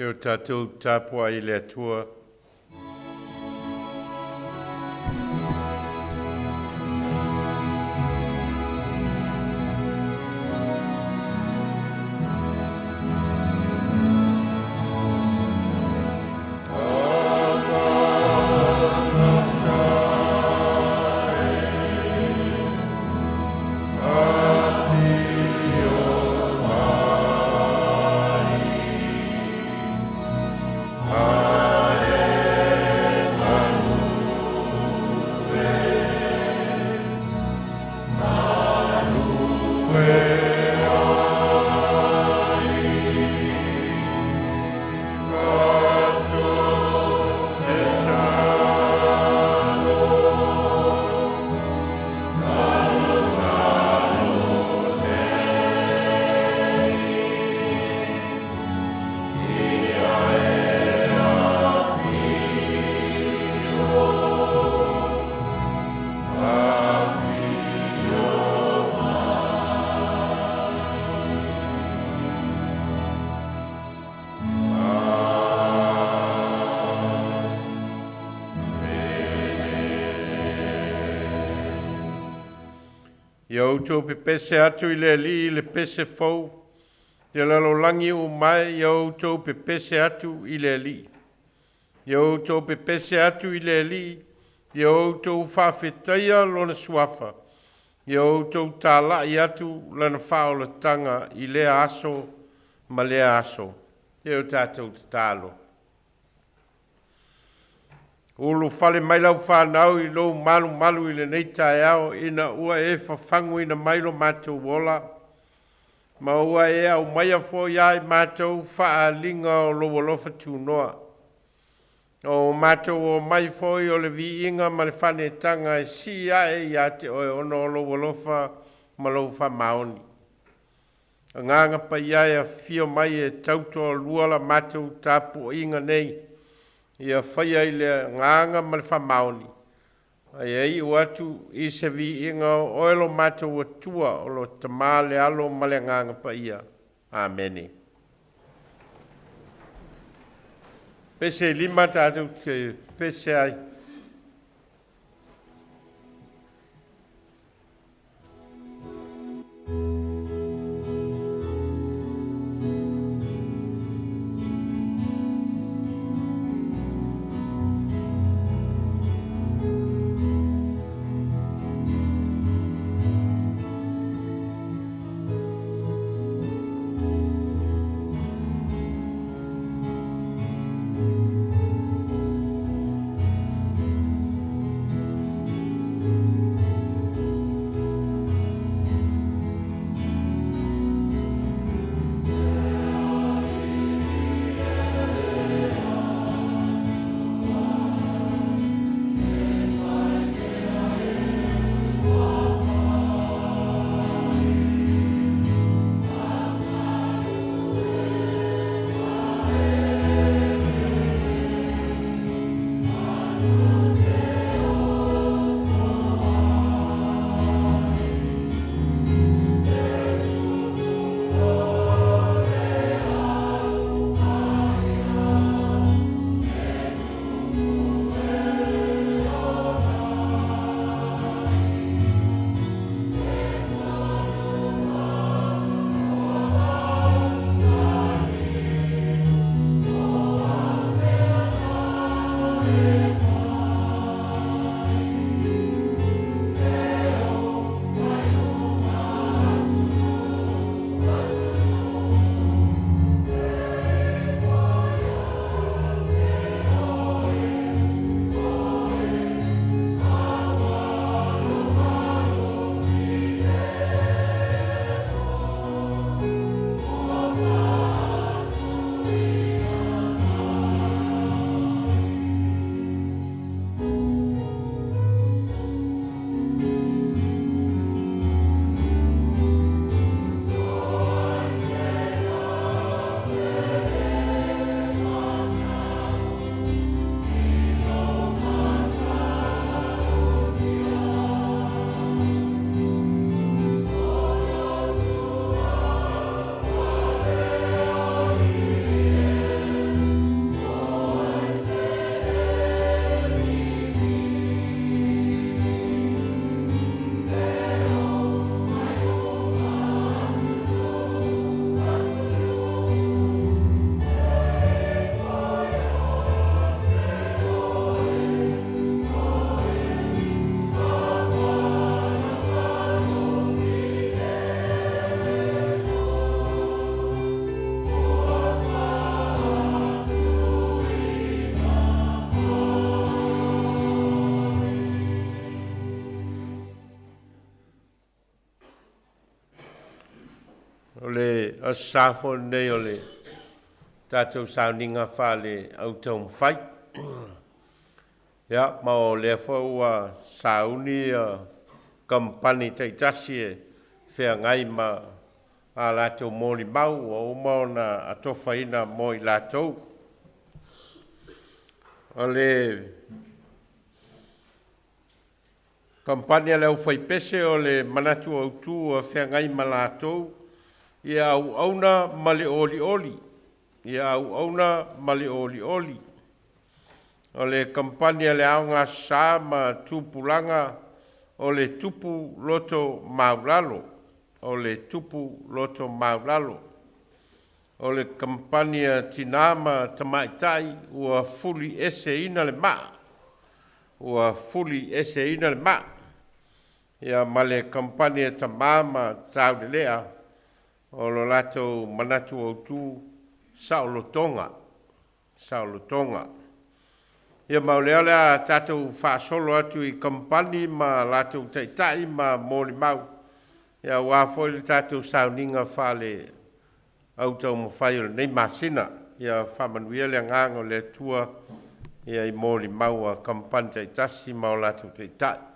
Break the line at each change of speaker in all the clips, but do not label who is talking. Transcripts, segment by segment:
Ke o tātou tāpua I le atua. Ia outou pe pese atu I le ali I le pese fou. Te lalolangi o mai ia outou pe pese atu I le ali. Ia outou pe pese atu I le ali. Ia outou whawhetaia lona suafa. Ia outou tālai atu lana whaolatanga I le aso ma le aso. Ia o tātou te tālo. Ulu fale mai lau whanau I lo malu I le nei tae ao ina ua e whawhangu ina mailo mātou wola. Ma ua e au mai a fo iai mātou whaalinga o lo wolofa tūnoa. O mātou o mai foi o le vi inga ma le whane tanga e si ae I a te oe ono o lo wolofa ma lo whamaoni. A nganga pa iai a fio mai e tauto lua la mātou tāpu inga nei. Ia whaia I le nganga ma le whamaoni. Ai ei o atu I se vi inga o oelo mātou atua o lo tamā le alo ma le nganga pa ia. Amene. Pese lima tātou te pese ai. O le asafo nei o le tātou Sauniga whale au Taumafai. Ia, ma o le whaua sauni kampani teitasi e whea ngai ma a lātou mōri mau o umau na atowhaina mo i lātou. O le kampani le au whaipese o le manatu au tū o whea ngai ma lātou. Ia au auna ma le oli oli. Ia au auna ma le oli oli. O le kampani le aonga sā ma tūpulanga o le tupu loto maulalo. O le tupu loto maulalo. O le kampani tinama tamaitai ua fuli ese ina le maa. Ua fuli ese ina le maa. Ia ma le kampani tamama tau le lea. O lo lato manatu o tū saulotonga. Saulotonga. Ia maulea lea tātou whaasolo atu i kampani ma lato taitai ma mōli mau. Ia wāfoi le tātou Sauniga whale au Taumafai o nei masina. Ia whamanuia le ngango le tua ia i mōli mau a kampani taitasi ma o lato taitai.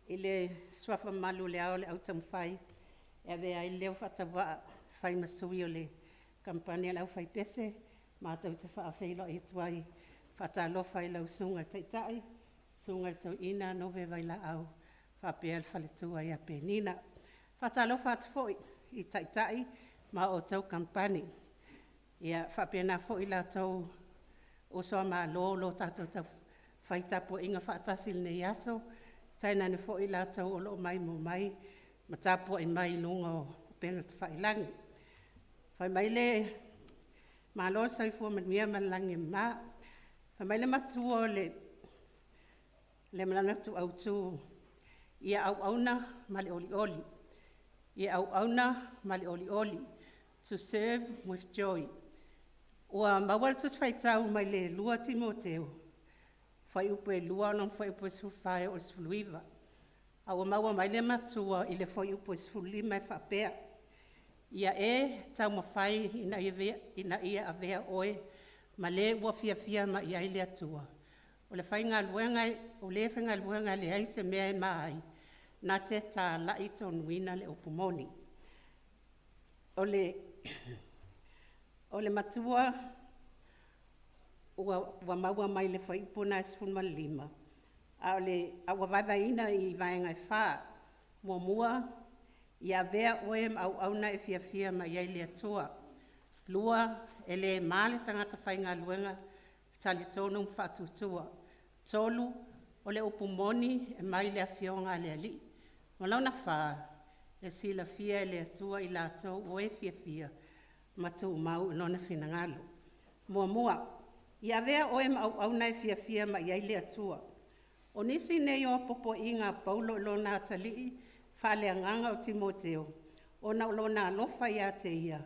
I le swafa malu le ao le au Taumafai, e vea i leo whatawaa whai masui o le kampani le au whai pese, mātou te whaawhelo i tuai whatalofa i lau sunga teitai, sunga tau ina Nove Vailaau, whapea le whaletua i a penina. Whatalofa atu foi i teitai ma o tau kampani. Ia whapea nā foi la tau o soa mā lo tātou tau whaitapo inga whaatasil nei aso, taina ne foi la tau o lo mai mo mai ma tapo i mai lunga o pena te whailangi. Whai mai le ma lo sai fua manuia ma langi ma. Whai mai le matua le malanatu au tu ia au auna ma le oli oli. Ia au auna ma le oli oli. To serve with joy. Ua mawal tu whaitau mai le lua Timoteo. Whai upe lua non whai upe sufai o suluiva. Awa maua mai le matua i le whai upe sulima e whapea. Ia Taumafai ina ia avea oe, ma le ua fia ma ia ile atua. O le whai ngā luenga, o le whenga luenga le aise mea e mai, na te tā lai tonuina le opumoni. O le matua, ua maua mai le whaipuna e sifun malima. A ua vaivaina i vaenga e wha, mua, ia vea oe au auna e fia ma iai le atua. Lua, ele maale tangata whai ngā luenga, tali tonu whatutua. Tolu, o le upumoni e mai le afionga le ali. Malauna wha, e sila fia e le atua i lātou oe fia, matu mau nona finangalo. Mua, ia vea oe au nai fia ma iai le atua. O nisi nei o popo inga paulo lo nā talii, whale anganga o Timoteo. O na lo nā lofa ia te ia.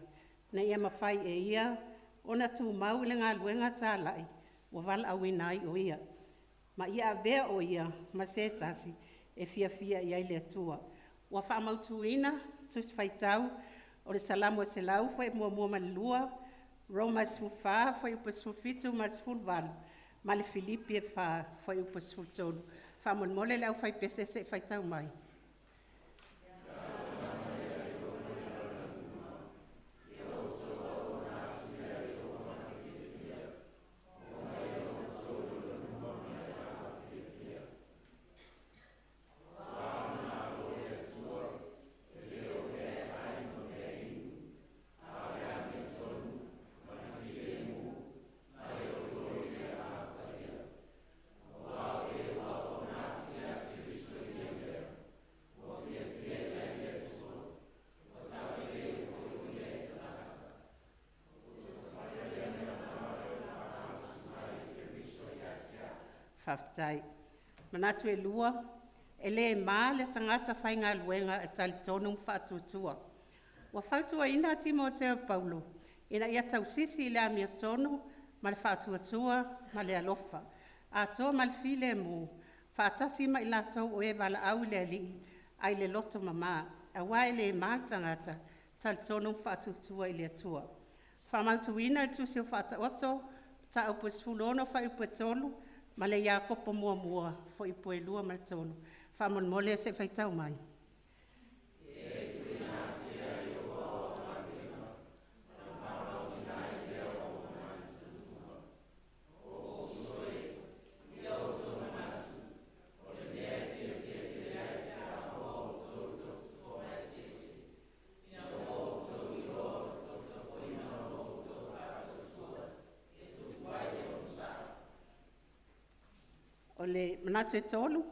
Na ia mawhai e ia, o na tū mau le ngā luenga tā lai, o wala au inai o ia. Ma ia vea o ia, ma se tasi, e fia iai le atua. Ua wha mautu ina, tus whaitau, o le salamu e se lau, whai mua ma lua, Roma sufa, foi upa sufitu, ma sulvalu, ma le Filipi e fa, foi upa sultonu. Fa mole le au fai pese se fai tau mai. whawhitai. Manatu e lua, e le mā le tangata whainga luenga e tali tonu whaatutua. Wa whautua ina Timoteo Paulo, ina ia tausisi i le amia tonu, ma le whaatuatua, ma le alofa. A toa ma le file mu, whaatasi ma i lātou o e Vailaau le alii, ai le loto mama, a wai le mā tangata, tali tonu whaatutua i le atua. Whamautuina i tūsio whaataoto, ta upo sfulono wha upo tolu, ma le ia kopo mua mua, fo upo e lua ma le tolu. Whamon mole se whaitau mai. O le manatu e tolu,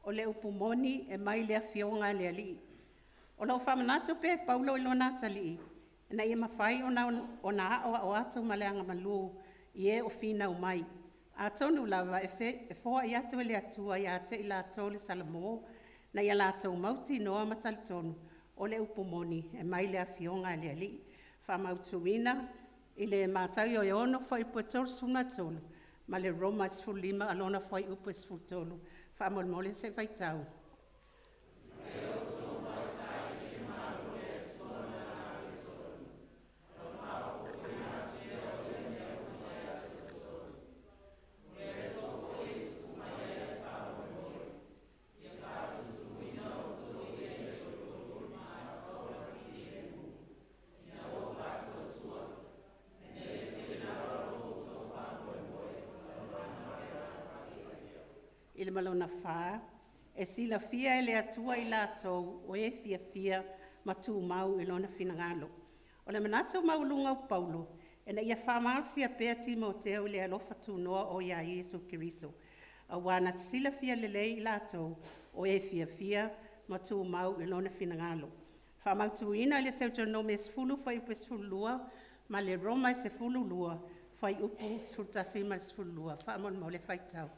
o le upumoni e mai le afionga le alii. O lau whamanatu pe Paulo i lona talii, na ia mawhai o na o atu maleanga malu i e o fina o mai. A tonu lava e foa i atu le atua i ate i la tole salamo, na ia la tau mauti noa matali tonu, o le upumoni e mai le afionga le alii. Whamautuina i le mātau i o ono fo i puetoro suna tolu, ma le Roma sfulima alona foi upo sfutolu. Whamol mole se vaitau. I le malona wha, e sila fia e le atua i lātou o e fia matu mau i lona finangalo. O le manatu maulunga o Paulo, e na ia whamarsia pēr Timoteo i le alofa tūnoa o ia Jesu Kiriso. A wana sila fia lele i lātou o e fia matu mau i lona finangalo. Whamautu ina i le Deuteronome sfulu whai upo sfulua, ma le Roma se fulu lua, whai upo sfultasi ma sfulua. Whamon mo le whaitau.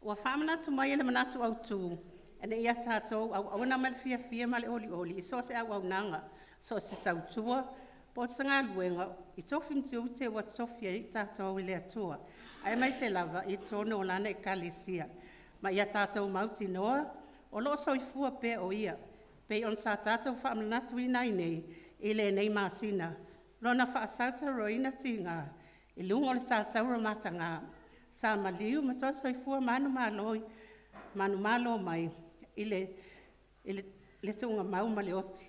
Ua whamanatu mai ele manatu au tū, ene ia tātou au auna mal fia male oli, i so se au nanga, so se tau tua, po tanga luenga, i tofi mtiu te wa tofia i tātou i lea tua. Ai mai se lava i tōna o lana e kalesia, ma ia tātou mauti noa, o loo soifua pe o ia, pe on sa tātou whamanatu i nai nei, i le nei māsina, lona whaasauta roina tinga, i lungo le tātou ramatanga, sa maliu ma toa soifua manu malo mai i le tunga mau ma le oti.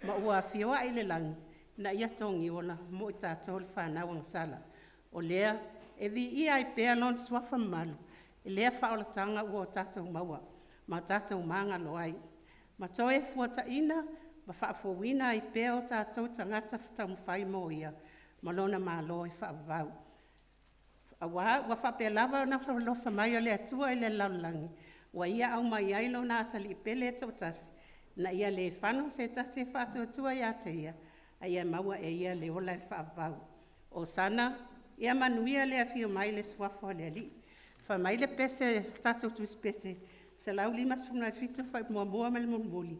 Ma ua fioa i le langi na ia tongi ona mo i tātou le whanau ang sala. O lea e vi ia i pēr lon swafa malu, i lea whaolatanga ua o tātou maua, ma tātou manga loai. Ma toa e fuata ina, ma whaafowina i pēr o tātou tangata Taumafai mo ia, ma lona malo i whaavau. Wa whape lava na lofa mai o le atua i le laulangi. Wa ia au mai ai lo na atali pele e tōtasi. Na ia le whano se tasi whātua tua ia te ia. A ia maua e ia le ola e whaavau. O sana, ia manuia le awhio mai le swafo le ali. Wha mai le pese, tato tus pese. Se lau lima suna e fitu whai mua me le mulmuli.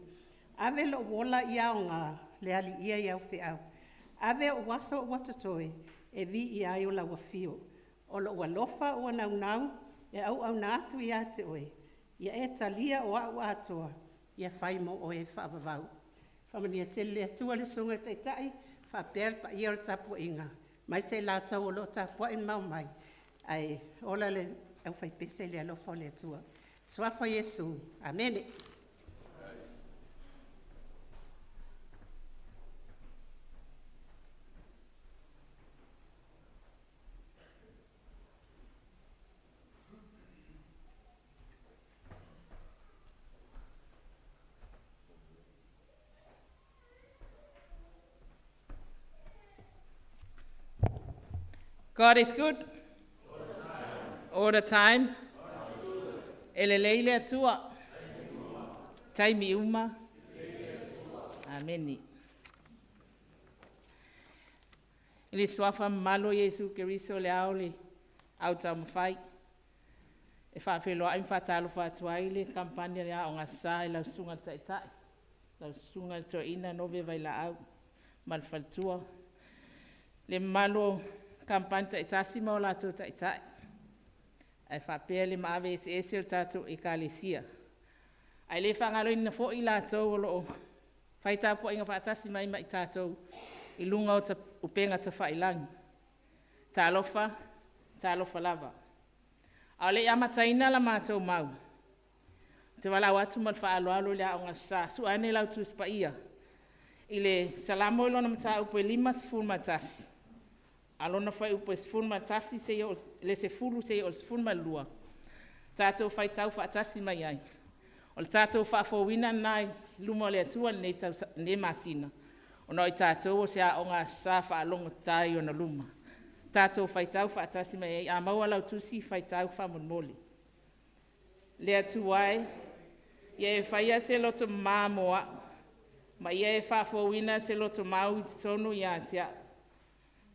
Ave lo wola ia o ngā le ali ia i au whiau. Ave o waso o watatoe e vi i ai o la wafio. O lo ua lofa o nau, e au nātu i ate oe. Ia e talia o au atoa, ia whai mo o e whaavavau. Whamania te le atua le sunga te tai, whapel pa ia o tapu inga. Mai se la tau o lo tapu in mau mai. Ai, ola le au whai pese le alofa o le atua. Swafa Yesu. Amene.
God is good. All the time. Ele leile atua. Taimi uma. Ameni. Ele swafa malo Yesu Keriso le aole. Au Taumafai. E whawhelo ai whatalo whatuai le kampania rea o ngā sā e lau sunga taitai. Lau sunga to ina Nove Vailaau. Malwhaltua. Le malo kampania taitasi mau lato taitai. Ai whapea le maawe ese o tato e kālesia. Ai le whangalo ina fo i lato o loo. Whaita po inga whaatasi mai mai tato. I lunga o ta upenga ta whailangi. Talofa lava. Au le amataina la mātou mau. Te walau atu mal whaaloalo lea o ngā sā. Su ane lau tūspa ia. I le salamo ilona mata upo 5 matasi. Alona whai upo 10 matasi le se fulu se o 10 lua. Tātou whai tau whaatasi mai ai. O le tātou whaafowina nai luma le atua ne masina. O noi tātou o se a o ngā sā whaalongo tai o na luma. Tātou whaitau whaatasi mai ai, a maua lau tusi whaitau whamonmoli. Le atu wai, ia e whaia se loto māmoa, ma ia e whaafowina se loto mau i tonu i atia.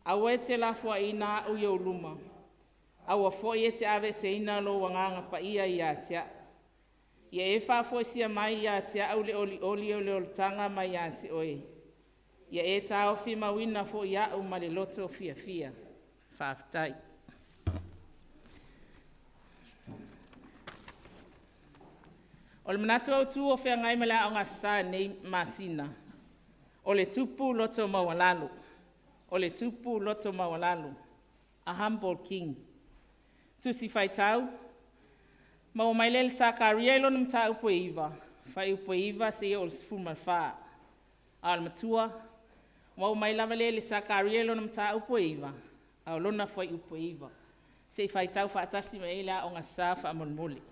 Aua e te lafua ina au iau luma. Aua foi e te ave se ina lo wanganga pa ia i atia. Ia e whaafoisia mai i atia au le oli o le oltanga mai i ati oe. Ia e tau fi mawina fo ia au ma le loto fia. Whaafitai. O le manatu au tu o whea ngai mala o ngā sā nei masina. O le tupu loto mawalalo. A humble king. Tusi whaitau. Mau mai lele sa karia ilo nam ta upo iwa. Whai upo iwa se o le sifuma wha. Al matua. Mau mai lava lele sa karia ilo nam ta upo iwa. Au lona whai upo iwa. Se whaitau whaatasi me ila o ngā sā whaamonmoli.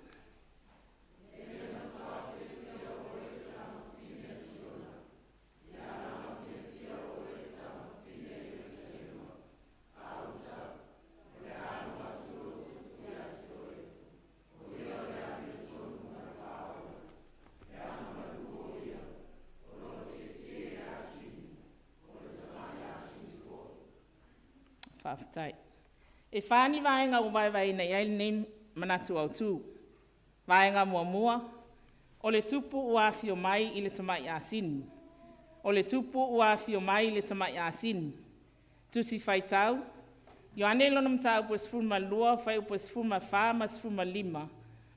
Whaafitai. E whāni vaenga o vai nei ai nei manatu au tū. Vaenga mua. O le tupu uawhio mai i le tamai asini. Tusi whaitau. Io ane lona mta upo sfulma lua, whai upo sfulma wha ma sfulma 5.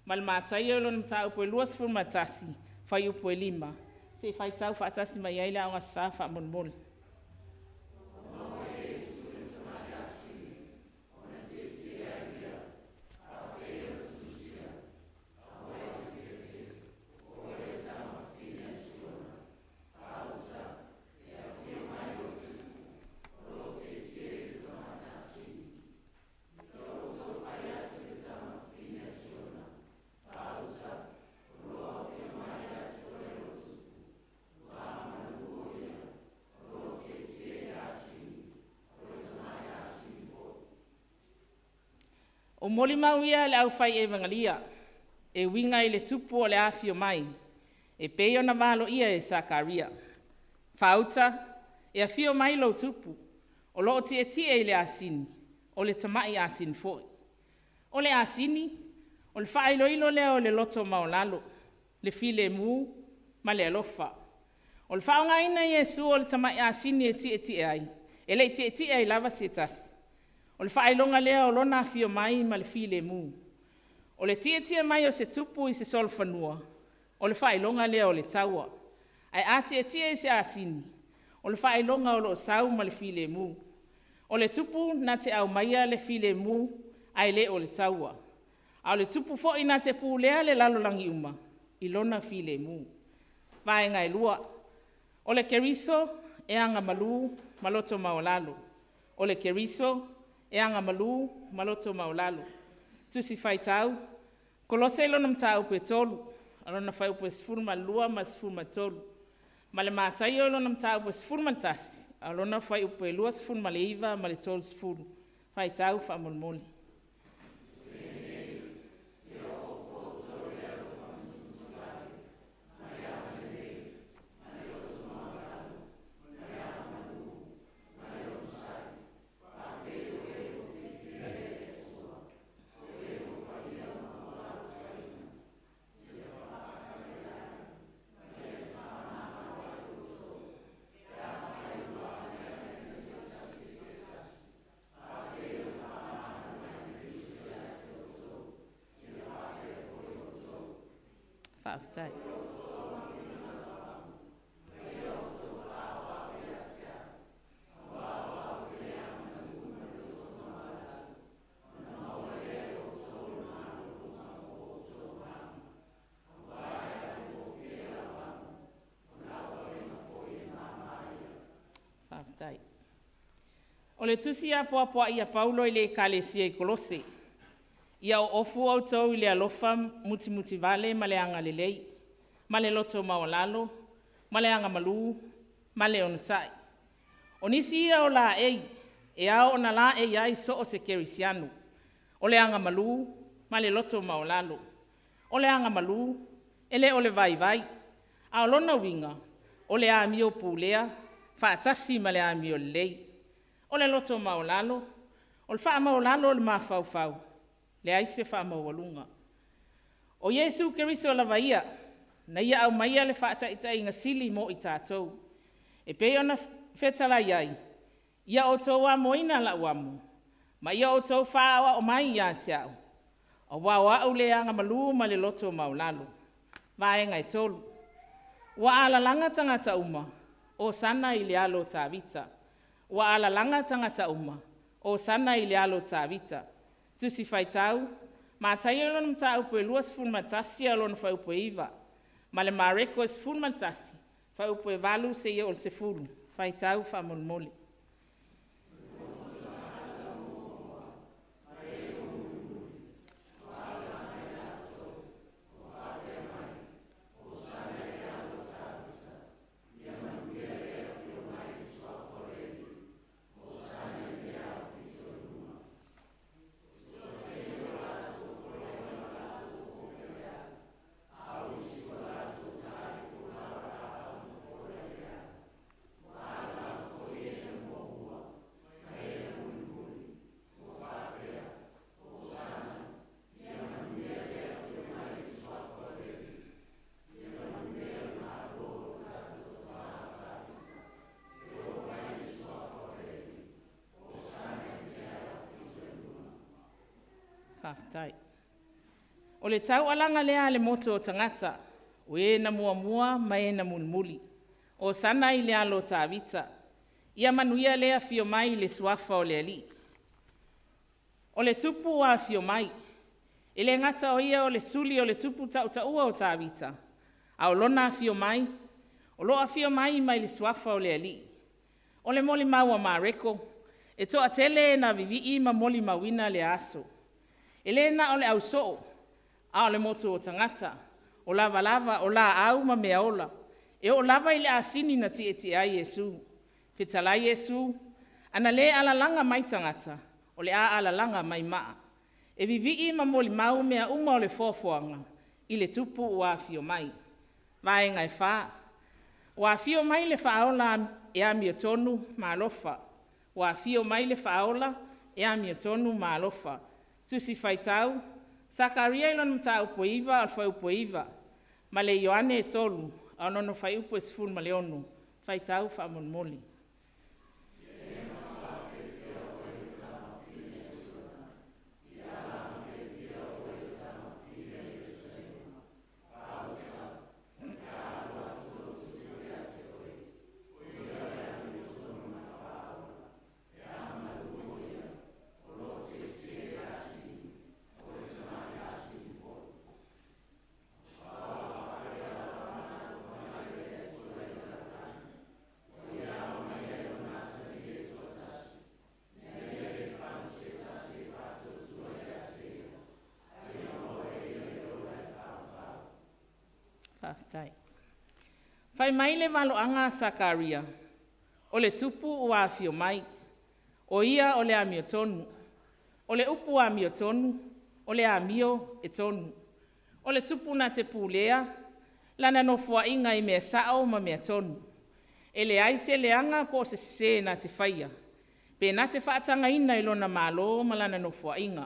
Ma le mātai o lona mta upo lua sfulma tasi, whai upo 5. Se whaitau whaatasi mai aile au ngā sā whaamonmoli. O moli mau ia le au whai evangalia, e winga i le tupu o le awhio mai, e peio na malo ia e Sakaria. Whauta, e awhio mai lo tupu, o loo tie i le asini, o le tamai asini foi. O le asini, o le whailo ilo leo le loto maolalo, le file mu, ma le alofa. O le whaonga ina Yesu o le tamai asini e tie ai, e le tie ai lava se tasi. O le whailonga lea o lona awhio mai ma le file mu. O le tia mai o se tupu i se solfanua. O le whailonga lea o le taua. Ai a tia i se asini. O le whailonga o lo sau ma le file mu. O le tupu na te au maia le file mu ai le o le taua. A o le tupu fo i na te pu lea le lalolangi uma. I lona file mu. Vaenga i lua. O le keriso e anga malu maloto maolalo. O le keriso e anga malu, maloto maulalo. Tusi whaitau, kolose ilo nam tau pe tolu, alona whai upo sfurma lua ma sfurma tolu. Ma le mātai ilo nam tau pe sfurma tasi, alona whai upo lua sfurma le iwa ma le tolu sfuru. Whaitau whamulmuli. Whaafutai. Whaafutai. O le tusi a poa ia Paulo i le kalesia i Kolose. Ia o ofu au tau i le alofa muti vale ma le anga lelei, ma le loto maolalo, ma le anga malu, ma le onusai. O nisi ia o la e ao na la ai so o se kerisianu. O le anga malu, ma le loto maolalo. O le anga malu, ele o le vai. A o lona winga, o le amio pulea, whaatasi ma le amio lei. O le loto maolalo, o le wha maolalo o le mawhau. Le aise wha mawalunga. O Yesu Keriso la vaia, na ia au maia le wha ita inga sili mo i tātou. E pe ona whetala iai, ia o tau a moina la uamu, ma ia o tau whaawa o mai ia tiao. O wawa au le anga malu ma le loto maulalo. Vae ngai tolu. Wa ala langa tangata uma, o sana i le alo tāwita. Wa ala langa tangata uma, o sana i le alo tāwita. Tusi whaitau, ma taio lona mta upo e luas fulmatasi a lona wha upo iwa. Ma le mareko es fulmatasi, wha upo e valu se ia o se fulu. Whaitau wha molmoli. Whaafutai. O le tau alanga lea le moto o tangata, o e na mua ma e na mulmuli. O sana i le alo tāwita, ia manuia lea fio mai le suafa o le ali. O le tupu a fio mai, e le ngata o ia o le suli o le tupu taua o tāwita. A o lona fio mai, o loa fio mai mai le suafa o le ali. O le moli maua mareko, e toa tele na vivi ma moli mawina le aso. Elena o le au soo, a o le moto o tangata, o lava, o la au ma mea ola, e o lava i le asini na ti ai Yesu. Fitala Yesu, ana le alalanga mai tangata, o le a alalanga mai maa. E vivi ma moli mau mea uma o le fofoanga, i le tupu o afio mai. Vae ngai wha, o afio mai le whaola e a mia tonu ma alofa, o afio mai le whaola e a mia tonu ma alofa. Tusi whaitau, Sakaria ilon mta upo iwa al whai upo iwa. Ma le Ioane e tolu, au nono whai upo e sifun ma le onu. Whaitau wha monmoli. Fai mai le waloanga Sakaria, o le tupu o afio mai, o ia o le amiotonu, O le upu a mio tonu, o le a mio e tonu. O le tupu na te pūlea, lana no fua inga I mea sao ma mea tonu. E le aise le anga po se na te whaia. Pe na te whaatanga ina I lona malo ma lana no fua inga.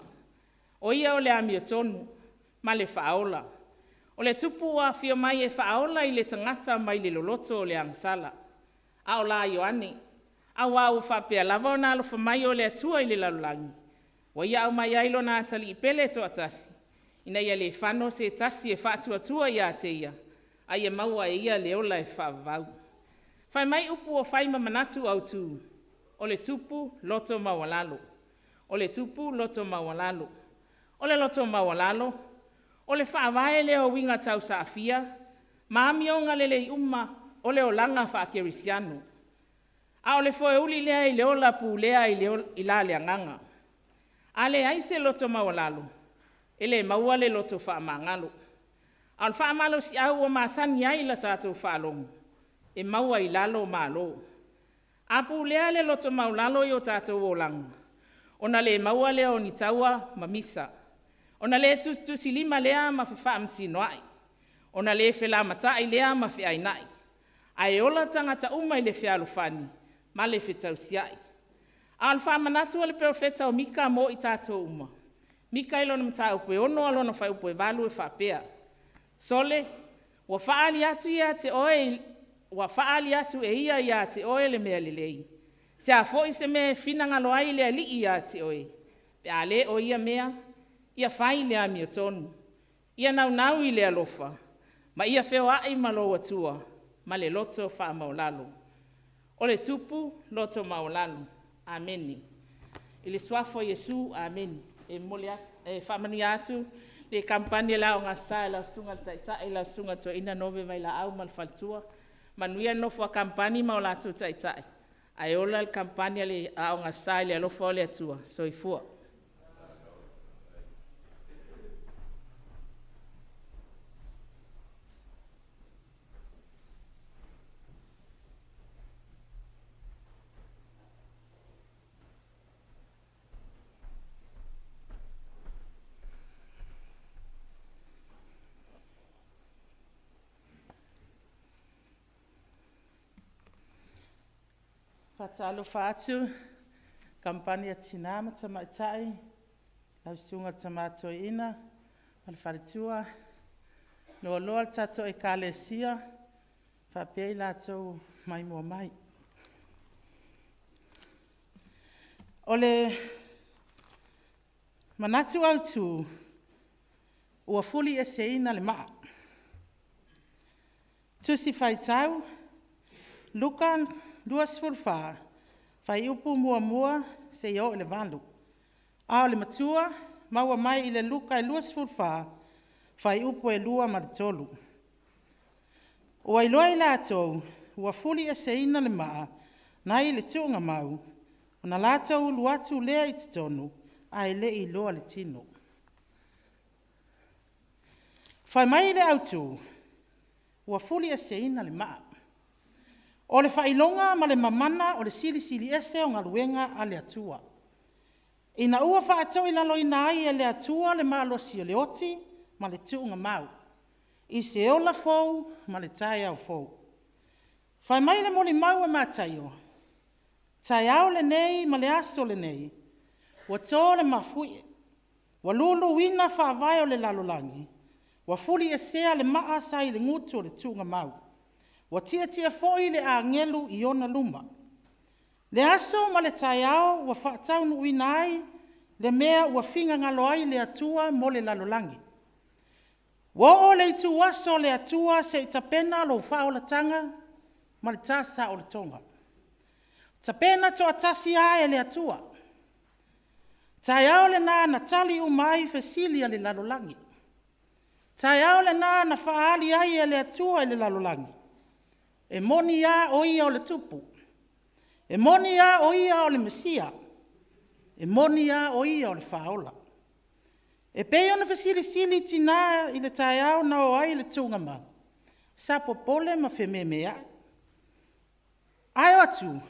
O ia o le a mio tonu, ma le whaola. O le tupu a fio mai e whaola I le tangata mai le loloto o le angsala. A o la Ioane, a wau whapea lava o nalo whamai o le atua I le lalulangi. Wa ia au mai ailo na atali I pele to atasi. Ina ia le whano se tasi e whaatua ia te ia. A ia maua e ia le ola e whaavau. Whai mai upu o whaima manatu au tū. O le tupu loto mawalalo. O le tupu loto mawalalo. O le loto mawalalo. O le whaavae leo winga tau saafia. Maami o ngale le umma. O le olanga whaakerisiano. A o le foe uli lea I le ola pu lea I la le anganga. A le aise loto mawalalo. Ele maua le loto whaamangalo. A le whaamalo si au o maasani ai la tātou whaalongu. E maua I lalo malo. A pu lea le loto maulalo I o tātou o langa. Ona le maua lea o ni taua mamisa. Ona le tusi lima lea ma whaamsi noai. Ona le whela matai lea ma whiainai. Ai ola tangata umai le whialufani. Ma le whetausiai. A le whaamanatu o le profeta o Mika mo I tātou uma. Mika ilo na mta upe ono alona whai upe valu e whapea. Sole, wa whaali atu ia te oe, wa whaali atu e ia te oe le mea lelei. Se a fo I se mea finanga loai le ali ia te oe. Pe a le o ia mea, ia whai le a mio tonu. Ia nau I le alofa. Ma ia wheo ai malo atua, ma le loto wha maulalo. O le tupu, loto maulalo. Ameni. I le swafo Yesu, ameni. E molia e whamani atu le kampania la o ngā sa la sunga taitai la sunga to ina Nove Vailaau mal faltua manuia no fo kampani ma o la tu taitai ai ola le kampania le o ngā sa le lo fo le atua so I fua Fatalo fatu, kampania tinama tamaitai, lau sunga tamato ina, alfaritua, no loa tato e kalesia, fapei lato mai mua mai. Ole manatu au tu, ua fuli e seina le maa. Tusi faitau, lukan, duas fulfa, fai upu mua se yo le vandu. A le matua, maua mai ile luka e luas fulfa, fai upu e lua maritolu. O ai loa I latou, ua fuli e seina le maa, nai le tuunga mau, o na latou luatu lea I titonu, a le I loa le tino. Fai mai le autu, ua fuli e seina le maa. O le whailonga ma le mamana o le sili ese o ngaruenga a le atua. Ina ua whaatau I lalo ina ai e le atua le maalosi o le oti ma le tuunga mau. I se ola fou ma le tai au fou. Whai mai le moli mau e mātai o. Tai au le nei ma le aso le nei. Wa tō le mafui. Wa lulu wina whaavai o le lalolangi. Wa fuli e sea le maa sai le ngutu o le tuunga mau. Wa tia foi le a ngelu I ona luma. Le aso ma le taiao wa whaatau nu inai le mea ua finga ngalo ai le atua mo le lalolangi. Wa o le itu waso le atua se itapena lo whao la tanga ma le tasa o le tonga. Tapena to atasi ai le atua. Taiao le na tali umai fesilia le lalolangi. Taiao le na whaali ai le atua le lalolangi. E moni ia o ia o le tupu. E moni ia o ia o le mesia. E moni ia o ia o le whaola. E pei ona sili tina I le taiao na o ai le tunga ma. Sapo pole ma whememea. Ai atu,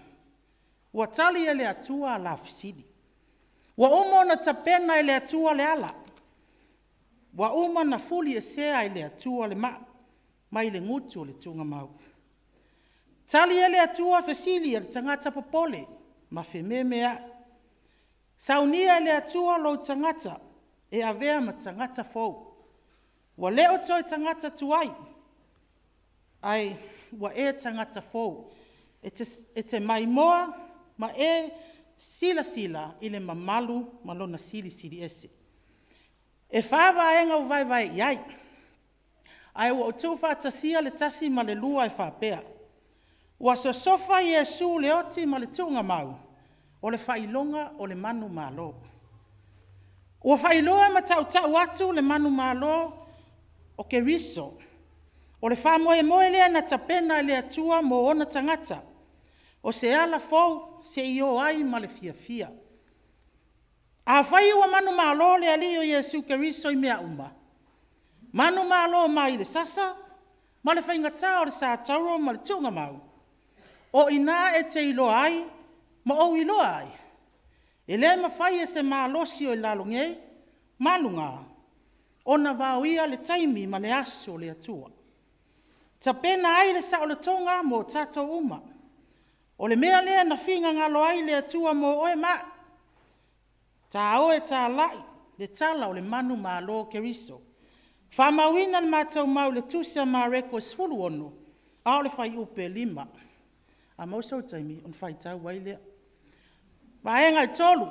ua tali e le atua la fisili.
Wa uma na tapena ele atua le ala. Wa uma na fuli e sea ele atua le mai le ngutu le tunga mau. Tali ele atua fesili le tangata popole, ma fe memea. Saunia ele atua lo tangata, e avea ma tangata fou. Wa leo toi tangata tuai, ai wa e tangata fou. E te mai moa, ma e sila ile mamalu malona sili ese. E whawa enga u vai iai. Ai wa utu whaatasia le tasi ma le lua e whapea. Wa so sofa Yesu le oti ma le tunga mau. O le whailonga o le manu malo. Ua whailoa ma tau atu le manu malo o ke riso. O le whamoe lea na tapena le atua mo ona tangata. O se ala fou se io ai ma le fia. A whai ua manu malo le ali o Yesu ke riso i mea uma. Manu malo mai le sasa, ma le whaingata o le sa tauro ma le tunga mau. O ina e te ilo ai, ma o ilo ai. E le ma whai e se malosi o i lalongei, malunga. O na vauia le taimi ma le aso le atua. Ta pena ai le sa o le tonga mo tato uma. O le mea lea na finga ngalo ai le atua mo oe ma. Ta oe ta lai, le tala o le manu malo ke riso. Whamawina le matau mau le tusia ma reko sfulu ono, a o le whai upe 5. A mausau taimi, on whai tau wailea. Maenga i tolu.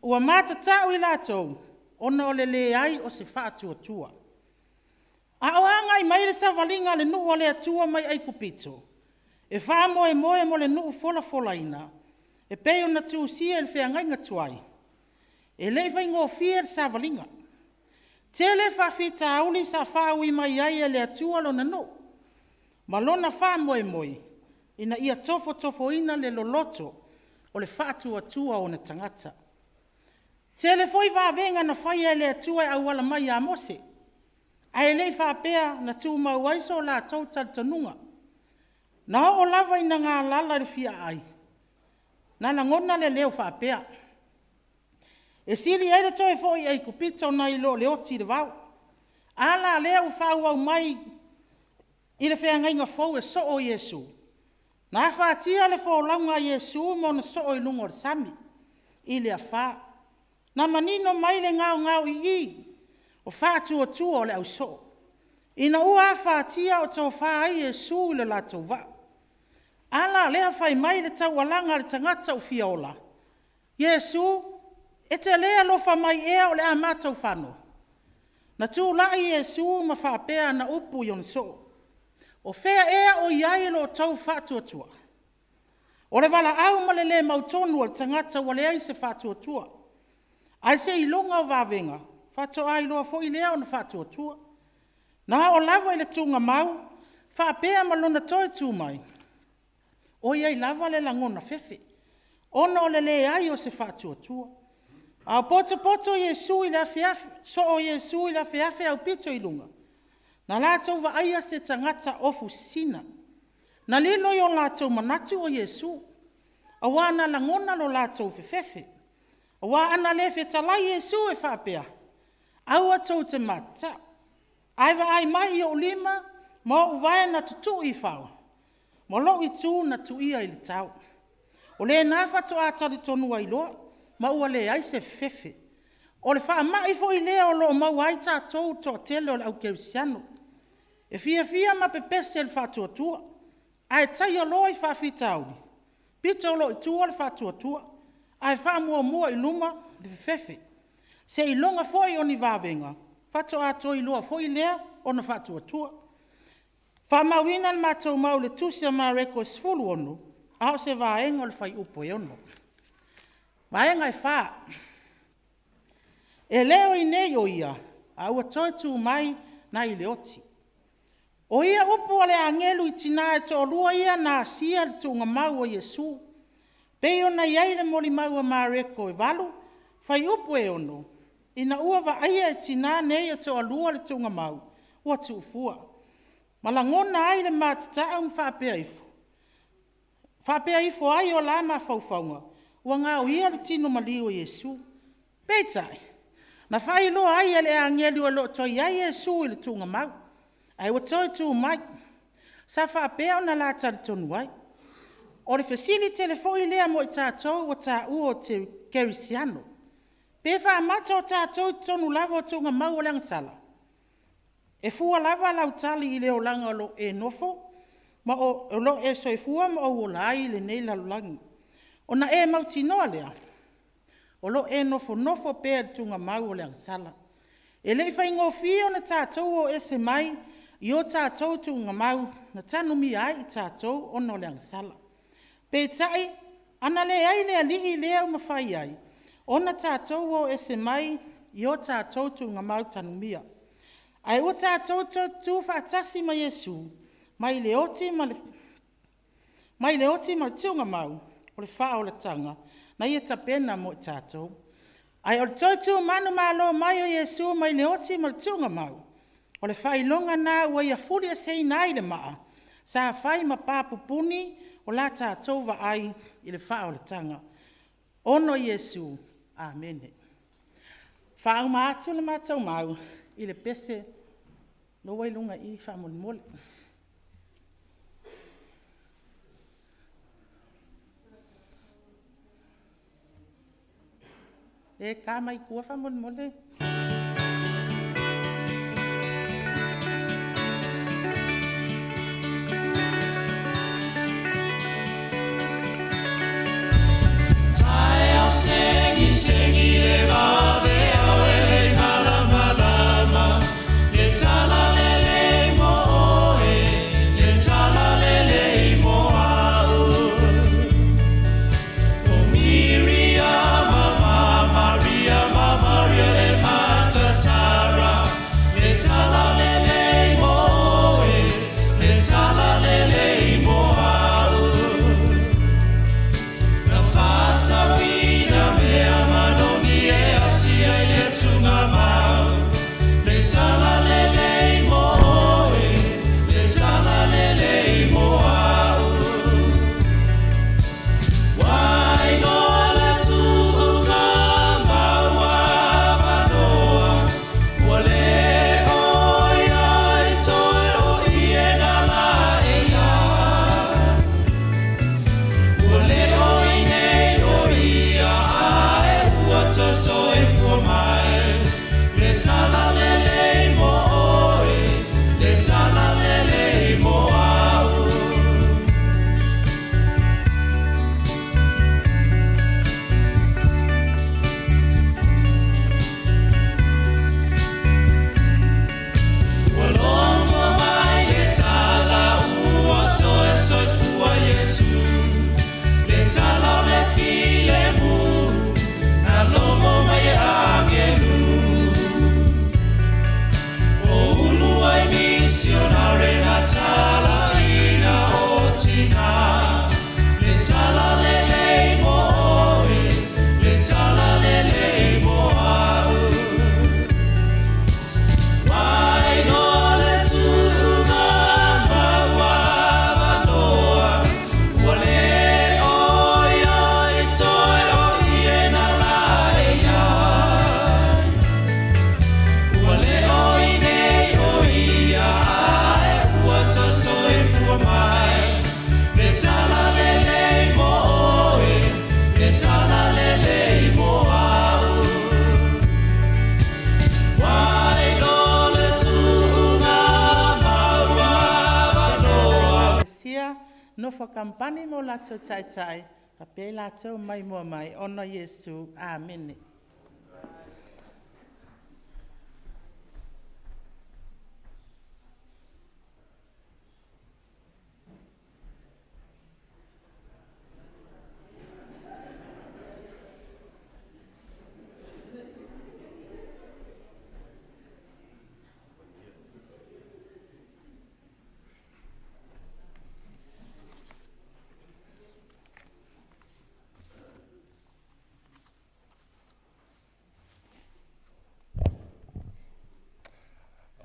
Ua mata tau i latou, ona o le ai o se whaatua tua. A oanga i maile sa valinga le nuu o le atua mai ai kupito. E wha moe mo le nuu fola ina. E peo na tu sia le whea ngainga tuai. E le whai ngō fia le sa valinga. Te le wha fita auli sa wha ui mai ai e le atua lo na nuu. Malona wha moe. Ina ia tofo ina le loloto o le whaatua tua o na tangata. Te le foi va venga na whai e le atua e awala mai a mose. Ai le whapea na tu mauaiso la tautal tanunga. Na o lava ina ngā lala le fia ai. Na ngona le leo whapea. E siri eire toi foi ai kupito na ilo le oti le vau. Ala leo whau au mai i le whea ngainga fau e so o Yesu. Na whaatia le fo launga Yesu mo na so o i lungo sami. I le a wha. Na manino mai le ngau i. O whaatua tua o le au so. Ina ua whaatia o tau whaai Yesu le la tau va. Ala lea whai mai le tau alanga le tangata o fiola. Yesu, e te lea lofa mai ea o le amata o whano. Na tu lai Yesu ma whaapea na upu yon so. O whea ea o iai lo tau whaatuatua. O le wala au ma le mautonu o le tangata o le ai se whaatuatua. Ai se ilonga o vavenga. Whato ai loa fo i lea o na whaatuatua. Na o lava i le tunga mau, whaapea malona toi tu mai. O iai lava le langona fefe. Ona o le ai o se whaatuatua. A poto Yesu i la fiafe, so o Yesu i la fiafe au pito i lunga. Na lātou wa aia se tangata ofu sina. Na lilo i o lātou manatu o Yesu. A wā na langona lo lātou fefefe. A wā ana le fe talai Yesu e whaapea. Au atou te mata. Aiwa ai mai i o 5, ma uwaya na tutu i whau. Ma lo i tū na tu ia i le tau. O le nā whatu ātari tonu ai loa, ma ua le ai se fefe. O le wha mai fo i lea o lo mau ai tātou to tele o le au kerisiano. E fia ma pepese le whātua tua. Ai tai o lo i whawhita auri. Pito lo i tua le whātua tua. Ai wha mua i luma le fefe. Se i longa foi o ni vavenga. Fato ato i loa foi lea o na whātua tua. Wha mawina le mātou mau le tusia ma reko sfulu onu. Ao se vaenga o le whai upo e ono. Vaenga i wha. E leo i nei o ia. A ua toi tu mai na i le oti. O ia upo le angelu i tina e to lua ia na asia le tunga mau o Yesu. Peo na iai le moli mau a ma reko e valu. Whai upo e ono. Ina ua wa aia e tina nei o to alua le tunga mau. Ua tu ufua. Malangona ai le mātata au mwhapea ifo. Whapea ifo ai o lama whauwhaunga. ua ngā uia le tino mali o Yesu. Peitai, na whai loa ai ele angeli o lo toi ai Yesu i le tunga mau. Ai wa toi tu mai. Sa whaapea o na la tari tonu ai. O le fesili telefoi lea mo i tātou o tā ua o te kerisiano. Pe wha amata o tātou tonu lava o tunga mau o langsala. E fua lava lau tali i leo langa o lo e nofo, ma o lo e soifua ma o lai le nei lalulangi. O na e mauti noa lea. O lo e nofo pea tunga mau o langsala. E lei whai ngofi o na tātou o ese mai, i o tātou tunga mau, na tanu mi ai i tātou o no langsala. Pe tai, ana le ai lea lihi lea o mawhai ai. O na tātou o ese mai, i o tātou tunga mau tanu mia. Ai o tātou tu whaatasi ma Yesu, mai le oti ma tunga mau, o le wha o le tanga, na ia tapena mo i tātou. Ai o le tautu manu malo mai o Yesu, mai le oti ma tunga mau, o le whailonga nā ua ia furi a sei nai le maa, sa whai ma pāpupuni o la tātou wa ai i le wha o le tanga. Ono Yesu, amene. Whaau maatu le mātou mau, i le pese, lo wailunga i whamole. E ka mai kua whamole.
Sengi le vave au ele malama le tala lele mo oe le tala lele mo au o Maria Maria le makatara le tala lele mo oe le tala lele mo au na fata wina mea
no whakampani mo lato tai tai, a pe lato mai mua mai, ono Yesu, amene.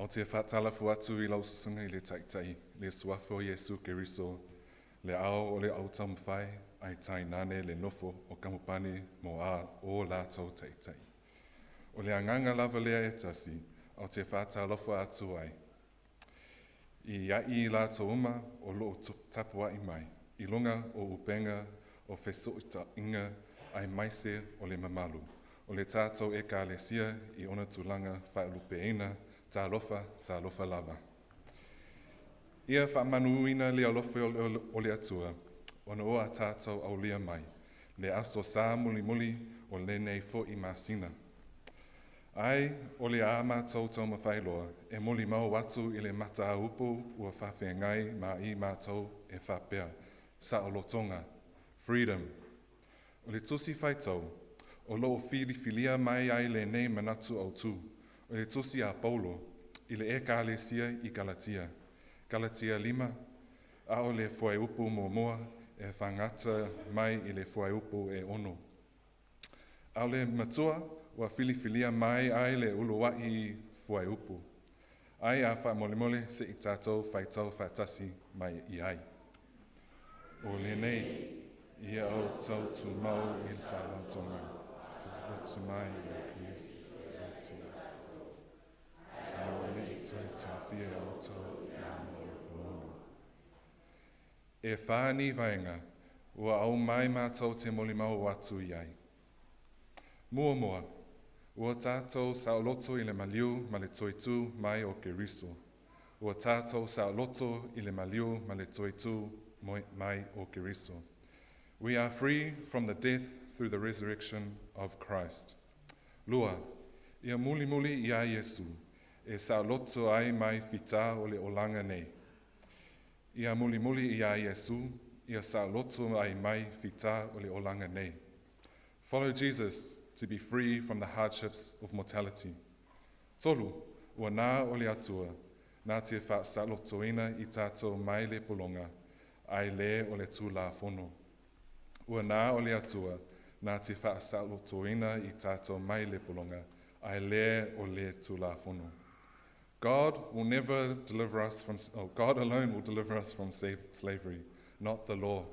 O te whatala fu atu I lau sasunga I le taitai, le suafo Yesu Keriso, Le ao o le au Taumafai ai tai nane le nofo o kamupani mo a o lātou teitai. O le anganga lava lea e tasi, au te whātā lofa atu ai. I ai lātou uma o loo tapua I mai, I lunga o upenga o fesoita inga ai maise o le mamalu. O le tātou e ka lesia I ona tulanga whaelupeina, tā lofa lava. Ia whaamanuina le alofe o le atua, ona oa tātou au lia mai, le aso sā muli o le nei fo I masina. Ai, o le a mātou taumafai loa, e muli mau watu I le mata upu ua whawhengai ma I mātou e whapea, sa o lotonga, freedom. O le tusi whaitau, o loo filia mai ai le nei manatu au tū, o le tusi a Paulo, I le e kālesia I Galatia. Galatia 5, a o le fuai upu moa e whangata mai I le fuai upu e ono. A o le matua, ua filia mai ai le uluwai fuai upu. Ai a wha mole se I tātou whaitau whaitasi mai I ai. O le nei, ia o tau tu mau I salantonga, se rotu mai I Kristi. A o le I tai tawhia o tau E whāni vaenga, ua au mai mātou te molimau atu I ai. Mua, ua tātou sa loto I le maliu ma le toitu mai o Keriso. Ua tātou sa loto I le maliu ma le toitu mai o Keriso. We are free from the death through the resurrection of Christ. Lua, ia muli I a Yesu, e sa loto ai mai fita o le olanga nei. Ia muli I a Yesu, ia sa loto ai mai fita o le olanga nei. Follow Jesus to be free from the hardships of mortality. Tolu, ua nā o le atua, nā te wha sa lotoina I tātou mai le polonga, ai le o le tūla fono. Ua nā o le atua, nā te wha sa lotoina I tātou mai le polonga, ai le o le tūla fono. God alone will deliver us from slavery, not the law.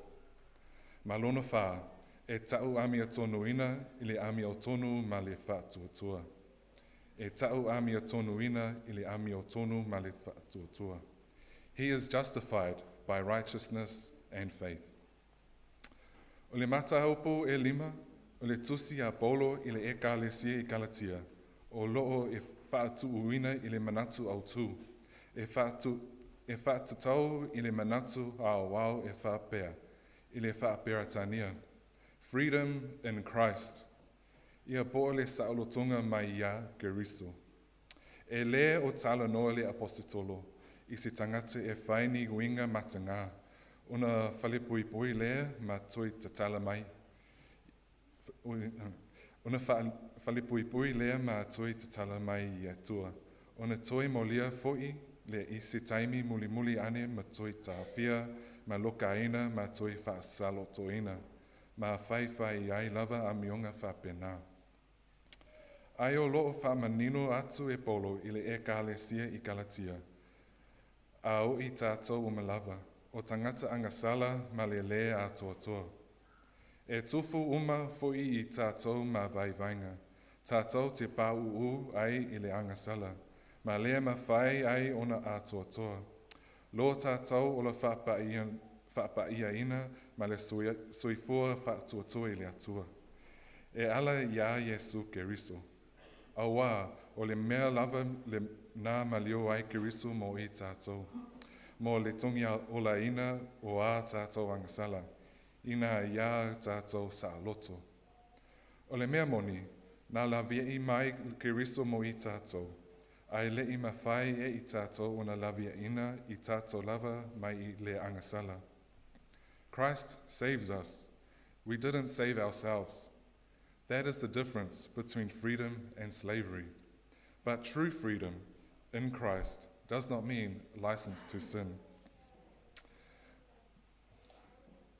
Malona wha, e tau ami atonuina I le ami otonu ma le whaatuatua. E tau ami atonuina I le ami otonu ma le whaatuatua. He is justified by righteousness and faith. O le matahaupu e 5, o le tusi a Paulo I le ekalesia I Galatia, o loo e whaatuuina I le manatu au tū, e whaatutau I le manatu au wau e whapea, I le whaperatania. Freedom in Christ. Ia po le saolotonga mai ia Keriso. E le o tala noa le apostolo, I se tangata e whaini winga matanga, una whalepui le ma toi tatala mai. Una whalepui le ma toi tatala mai ia tua. Ona toi molia foi le I se taimi muli ane ma toi tawhia, ma lokaina ma toi whaasalotoina. Ma whai ai lava a mionga whapena. Ai o loo whamanino atu e Paulo I le e kālesia I Galatia. A o I tātou o malava, o tangata angasala ma le a toa. E tufu uma foi I tātou ma vaivainga. Tātou te pāu ai I le angasala, ma lea ma whai ai ona a toa. Lo tātou o la whapaia ina, ma le soifua whaatuatua I le atua. E ala ia Yesu Keriso. Awa, o le mea lava le nā malio ai Keriso mo I tātou. Mo le tongi o la ina o a tātou angasala. Ina ia tātou sa loto. O le mea moni, nā la via mai Keriso mo I tātou. Ai le I mawhai e I tātou o na la via ina I tātou lava mai I le angasala. Christ saves us. We didn't save ourselves. That is the difference between freedom and slavery. But true freedom in Christ does not mean license to sin.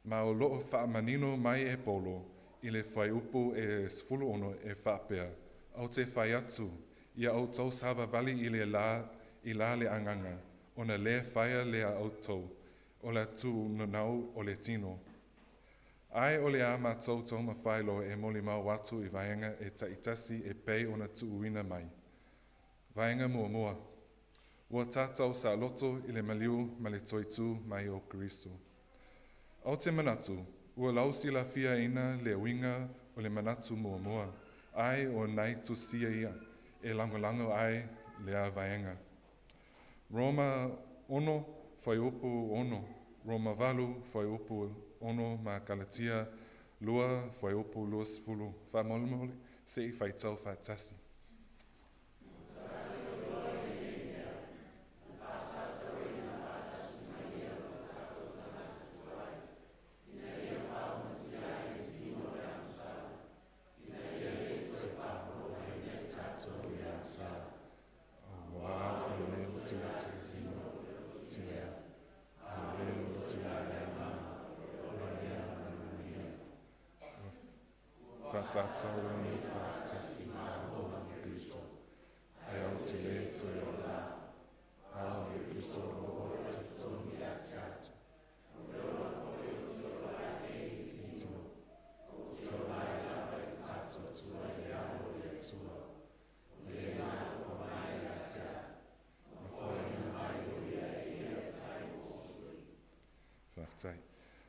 Ma o loo whaamanino mai e Paulo, I le whai upu e sfulu ono e whapea, au te whai atu, ia au tau sawa vali I la le anganga, ona le whaia le au tau, o le atu nanau o le tino. Ai o le a mātou taumafai lo e moli mau atu I vaenga e taitasi e pei o na tuuina mai. Vaenga mua mua. Ua tātou sa loto I le maliu ma le toitu mai o Kristo. Au te manatu, ua lausi la fia ina le winga o le manatu mua mua. Ai o nai tu sia ia e lango ai le a vaenga. Roma ono fai upu ono. Roma valu fai upu ono ma Galatia lua fai upu luas fulu. Fa molimoli se I fai tau fa tasi.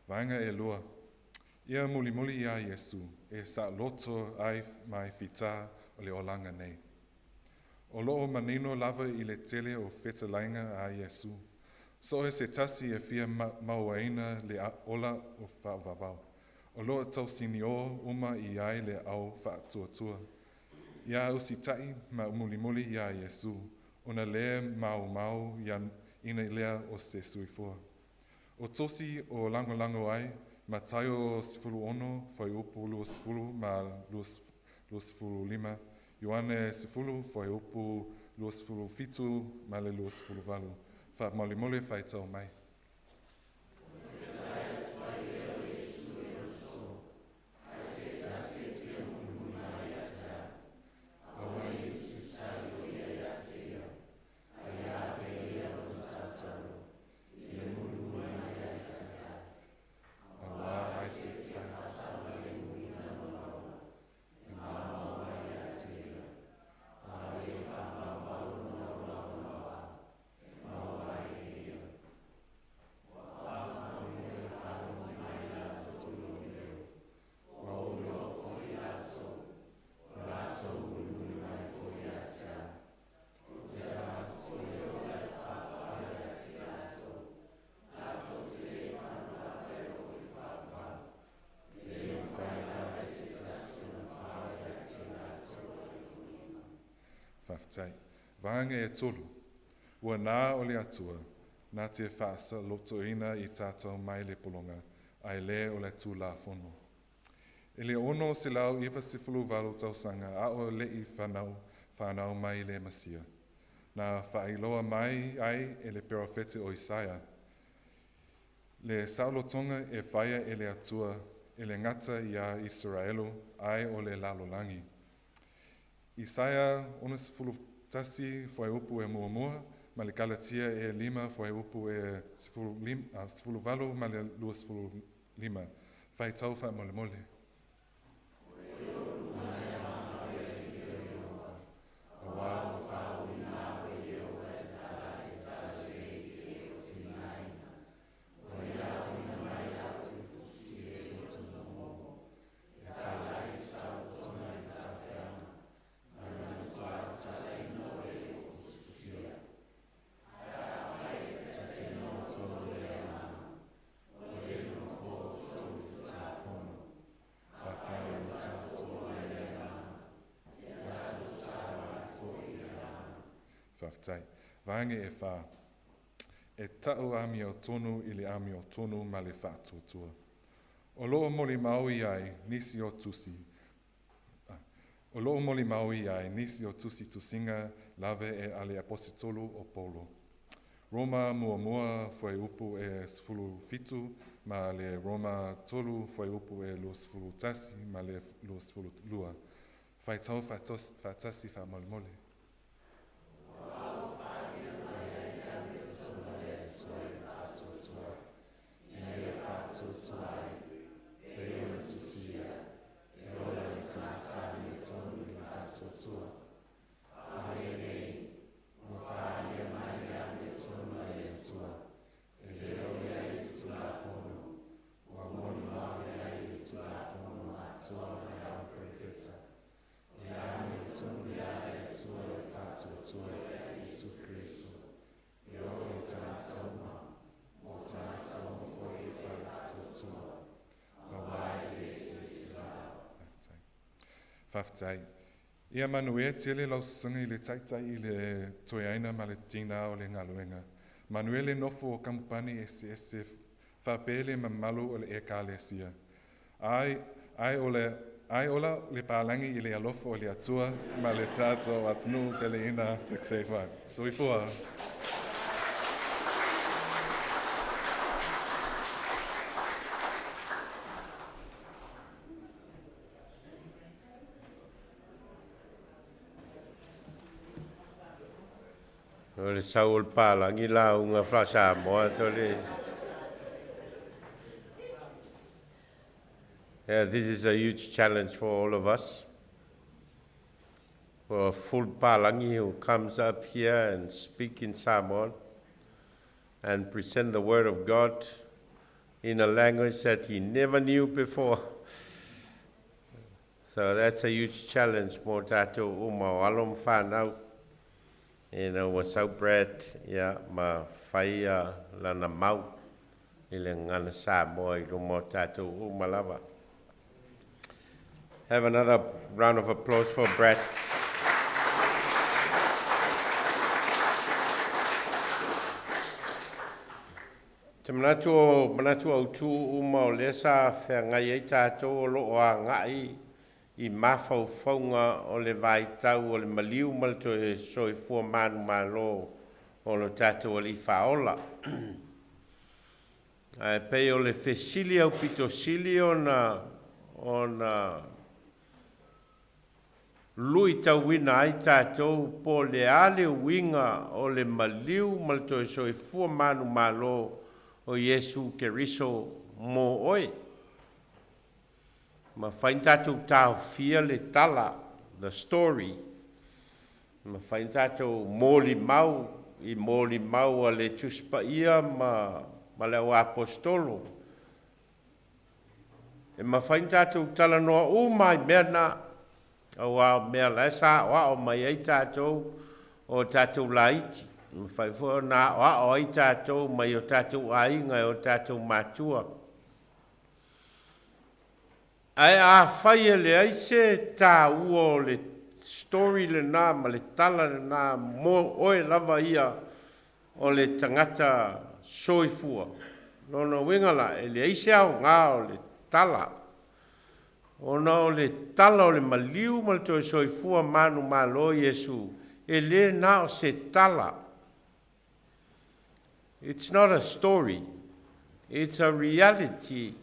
Vaenga e lua. Ia muli ia Yesu, e sa loto ai mai fita o le olanga nei. O loo manino lava I le tele o feta lainga a Yesu. So e se tasi e fia mauaina le ola o whaavavau. O loo tausini o uma I ai le au whaatuatua. Ia usitai ma muli ia Yesu. Ona lea mau ina lea o se suifua. O tosi o lango ai, ma taio sifulu ono, fai upu lua sifulu, ma lua sifulu lima. Ioane sifulu, fai upu lua sifulu fitu, ma le lua sifulu valu. Fa molimole fai tau mai. Whaftai. Vanga e tolu. Ua nā o le atua, nā te whaasa lotoina I tātou mai le polonga, ai le o le tū la fono. E le ono se lau iwa sifulu valo tausanga, a o le I whanau mai le masia. Nā whailoa mai ai e le perofete o Isaia. Le saulotonga e whaia e le atua, e le ngata ia Israelu, ai o le lalolangi. Isaia ona sifulu tasi fai upu e mua, ma le Galatia e lima fai upu e sifulu valo, ma le lua sifulu lima. Fai tau fai mole. Whaftai. Vaenga e wha. E tau ami o tonu I le ami o tonu ma le whaatuatua. O loo moli maui ai nisi o tusi. O loo moli maui ai nisi o tusi tusinga lave e ale apositolu o polo. Roma mua foi upu e sfulu fitu, ma le Roma tolu foi upu e lo sfulu tasi, ma le lo sfulu lua. Fai tau fatasi fa molmole. whaftai. Ia Manuel tele lau sanga I le taitai I le toeaina ma le tina o le ngaluenga. Manuel le nofo o kampani ese whapele ma malu o le e kālesia. Ai ola le pālangi I le alofo o le atua ma le tātou atunu pele ina 685. Soifua.
O le Saul pālangi la unga whasa moa tole. Yeah, this is a huge challenge for all of us. For a full pālangi who comes up here and speak in Samoan and present the word of God in a language that he never knew before. So that's a huge challenge. Mo tātou uma walom whanau. We're so proud, ma whai lana mau I le ngana Samoa I lumo tātou umalawa. Have another round of applause for Brad. Te manatu au tū uma o lesa whea ngai ei tātou o loo a ngai I mawhauwhaunga o le vaitau o le maliu malto e soifua manu malo o lo tātou o li whaola. Pei o le whesili au pito sili o na lui tau wina ai tātou po le ale winga o le maliu malto e soifua manu malo o Yesu Keriso mo oi. Ma whain tātou tāu fia le tala, the story. Ma whain tātou mōli mau, I mōli mau a le tuspa ia ma leo apostolo. E ma whain tātou tala noa o mai mea na, au a mea la sa wa o mai ai tātou o tātou laiti. Ma whai fua na wa o ai tātou mai o tātou ainga o tātou mātua. Ai a whai le aise tā ua o le story le nā, ma le tala le nā, mo oe lava ia o le tangata soifua. Nono wingala, e le aise au ngā o le tala. Ona o le tala o le maliu ma le toi soifua manu malo Yesu. E le nā o se tala. It's not a story. It's a reality.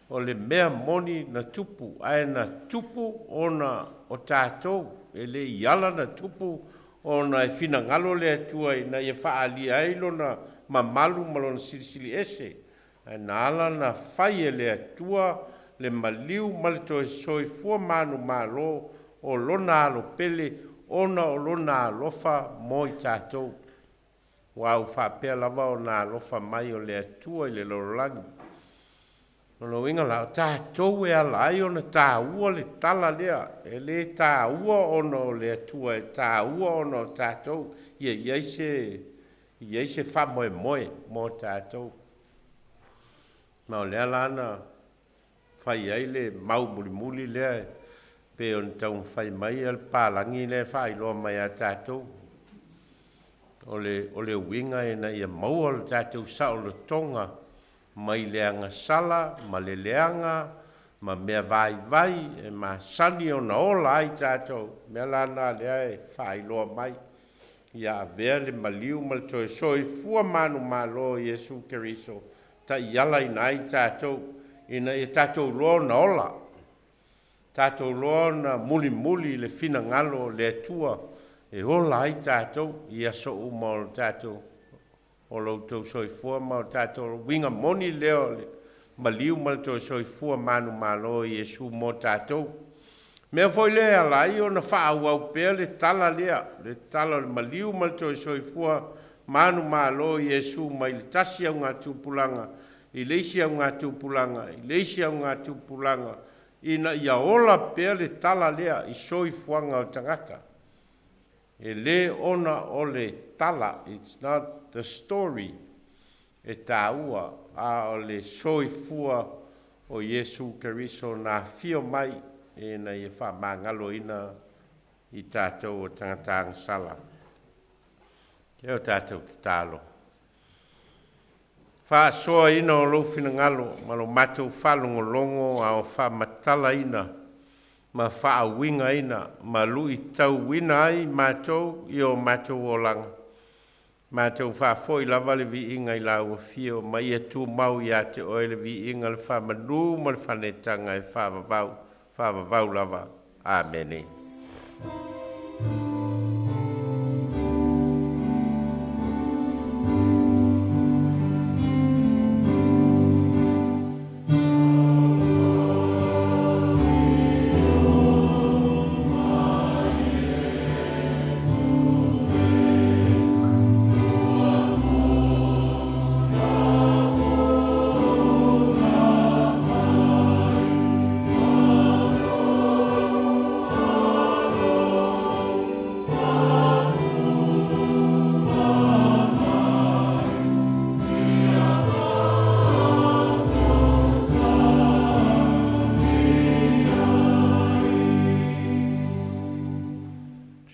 O le mea moni na tupu, ai na tupu ona o tātou, e le iala na tupu ona e whina ngalo le atua na e whaali ailo na mamalu malona sirisiri ese. Ai na ala na whai e le atua le maliu malito e soifua manu malo o lona alo pele ona o lona alofa mo I tātou. Wau whapea lava o na alofa mai o le atua I le lorolangi. Nono inga la tātou e alai o na tāua le tala lea. E le tāua ono le atua e tāua ono tātou. Ia se whamoe moe mo tātou. Ma o lea lana whai ai le mau muli lea. Pe on tau whai mai al pālangi le whai loa mai a tātou. O le winga e na ia maua le tātou sa o le tonga. Mai leanga sala, ma le leanga, ma mea vai, e ma sani o na ola ai tātou. Mea lana lea e whai loa mai. Ia avea le maliu ma le toi soifua manu malo Yesu Keriso. Ta iala ina ai tātou, ina e tātou loa na ola. Tātou loa na muli le fina ngalo le atua. E ola ai tātou, ia so uma o tātou. O Lotu soifua ma o tātou winga moni leo le maliu ma le soifua manu malo Yesu mo tātou. Mea foi lea lai o na whaau au pea le tala lea. Le tala le maliu ma le soifua manu malo Yesu ma I le tasi au ngā tūpulanga. I leisi au ngā tūpulanga. I leisi au ngā tūpulanga. Ina ia ola pea le tala lea I soifuanga o tangata. E le ona o le tala. It's not the story e tāua a o le soifua o Yesu Keriso na fio mai e na i whamangalo ina i tātou o tangatanga sala. Ke o tātou te tālo. Whaasoa ina o lofina ngalo, ma lo matou whalongo longo a o whamatala ina, ma whaawinga ina, ma lui tau wina ai matou i o matou o langa. Matou whaafoi lava le vi inga i la ua fio, ma ia tu mau i a te oe le vi inga le whamanu ma le whanetanga e whaavavau lava. Amen.